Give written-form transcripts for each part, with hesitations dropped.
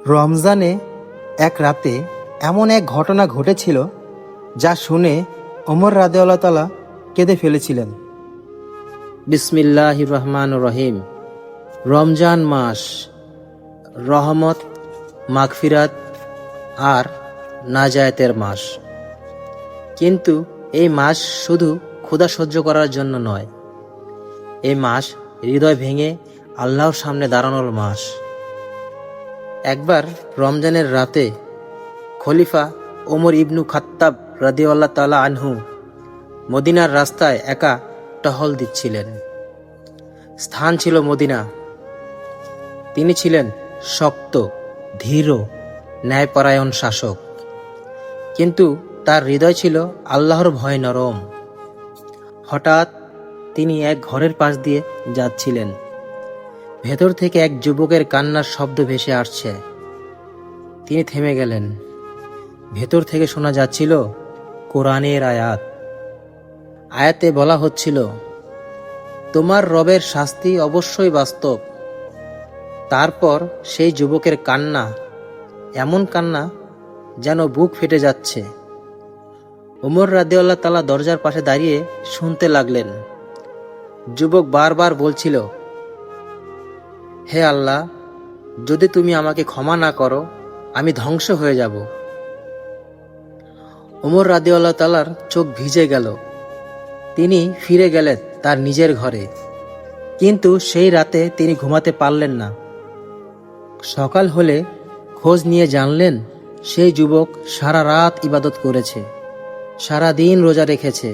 রমজানে এক রাতে এমন এক ঘটনা ঘটেছিল যা শুনে ওমর রাদিয়াল্লাহু তাআলা কেঁদে ফেলেছিলেন। বিসমিল্লাহির রহমানির রহিম। রমজান মাস রহমত, মাগফিরাত আর নাজায়াতের মাস। কিন্তু এই মাস শুধু ক্ষুধা সহ্য করার জন্য নয়, এই মাস হৃদয় ভেঙে আল্লাহর সামনে দাঁড়ানোর মাস। একবার রমজানের রাতে খলিফা ওমর ইবনু খাত্তাব রাদিয়াল্লাহু তাআলা আনহু মদিনার রাস্তায় একা টহল দিচ্ছিলেন। স্থান ছিল মদিনা। তিনি ছিলেন শক্ত, ধীর, ন্যায়পরায়ণ শাসক, কিন্তু তার হৃদয় ছিল আল্লাহর ভয়ে নরম। হঠাৎ তিনি এক ঘরের পাশ দিয়ে যাচ্ছিলেন। ভেতর থেকে এক যুবকের কান্নার শব্দ ভেসে আসছে। তিনি থেমে গেলেন। ভেতর থেকে শোনা যাচ্ছিল কোরআনের আয়াত। আয়াতে বলা হচ্ছিল, তোমার রবের শাস্তি অবশ্যই বাস্তব। তারপর সেই যুবকের কান্না, এমন কান্না যেন বুক ফেটে যাচ্ছে। ওমর রাদিয়াল্লাহু তাআলা দরজার পাশে দাঁড়িয়ে শুনতে লাগলেন। যুবক বারবার বলছিল, হে আল্লাহ, যদি তুমি আমাকে ক্ষমা না করো, আমি ধ্বংস হয়ে যাব। ওমর রাদিয়াল্লাহু তাআলার চোখ ভিজে গেল। তিনি ফিরে গেলেন তার নিজের ঘরে, কিন্তু সেই রাতে তিনি ঘুমাতে পারলেন না। সকাল হলে খোঁজ নিয়ে জানলেন সেই যুবক সারা রাত ইবাদত করেছে, সারা দিন রোজা রেখেছে,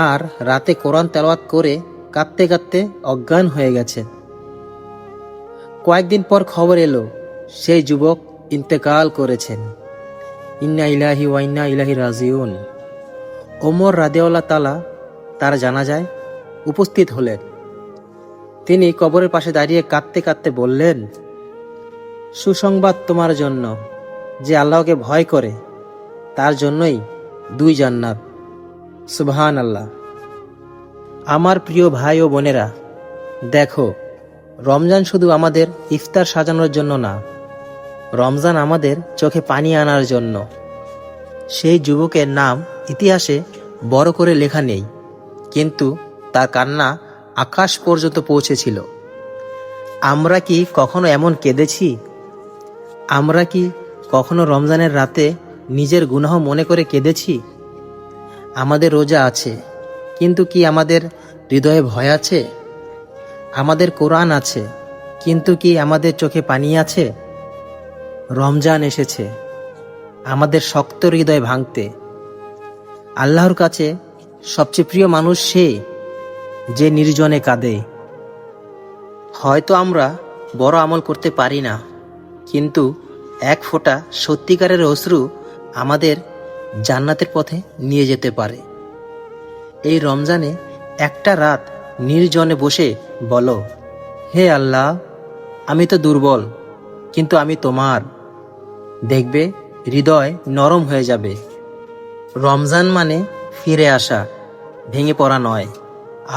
আর রাতে কোরআন তেলাওয়াত করে কাঁদতে কাঁদতে অজ্ঞান হয়ে গেছে। কয়েকদিন পর খবর এলো সেই যুবক ইন্তেকাল করেছেন। ইন্না ইলাহি ওয়া ইন্না ইলাইহি রাজিউন। ওমর রাদিয়াল্লাহু তাআলা তার জানাজায় উপস্থিত হলেন। তিনি কবরের পাশে দাঁড়িয়ে কাঁদতে কাঁদতে বললেন, সুসংবাদ তোমার জন্য, যে আল্লাহকে ভয় করে তার জন্যই 2 জান্নাত। সুবহানাল্লাহ। আমার প্রিয় ভাই ও বোনেরা, দেখো, রমজান শুধু আমাদের ইফতার সাজানোর জন্য না, রমজান আমাদের চোখে পানি আনার জন্য। সেই যুবকের নাম ইতিহাসে বড় করে লেখা নেই, কিন্তু তার কান্না আকাশ পর্যন্ত পৌঁছেছিল। আমরা কি কখনো এমন কেঁদেছি? আমরা কি কখনো রমজানের রাতে নিজের গুনাহ মনে করে কেঁদেছি? আমাদের রোজা আছে, কিন্তু কি আমাদের হৃদয়ে ভয় আছে? আমাদের কোরআন আছে, কিন্তু কি আমাদের চোখে পানি আছে? রমজান এসেছে আমাদের শক্ত হৃদয় ভাঙতে। আল্লাহর কাছে সবচেয়ে প্রিয় মানুষ সে, যে নির্জনে কাঁদে। হয়তো আমরা বড় আমল করতে পারি না, কিন্তু এক ফোঁটা সত্যিকারের অশ্রু আমাদের জান্নাতের পথে নিয়ে যেতে পারে। এই রমজানে একটা রাত নির্জনে বসে বলো, হে আল্লাহ, আমি তো দুর্বল, কিন্তু আমি তোমার। দেখবে হৃদয় নরম হয়ে যাবে। রমজান মানে ফিরে আসা, ভেঙে পড়া নয়,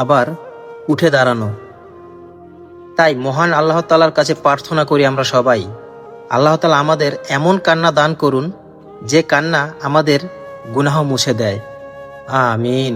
আবার উঠে দাঁড়ানো। তাই মহান আল্লাহ তাআলার কাছে প্রার্থনা করি আমরা সবাই, আল্লাহ তাআলা আমাদের এমন কান্না দান করুন যে কান্না আমাদের গুনাহ মুছে দেয়। আমিন।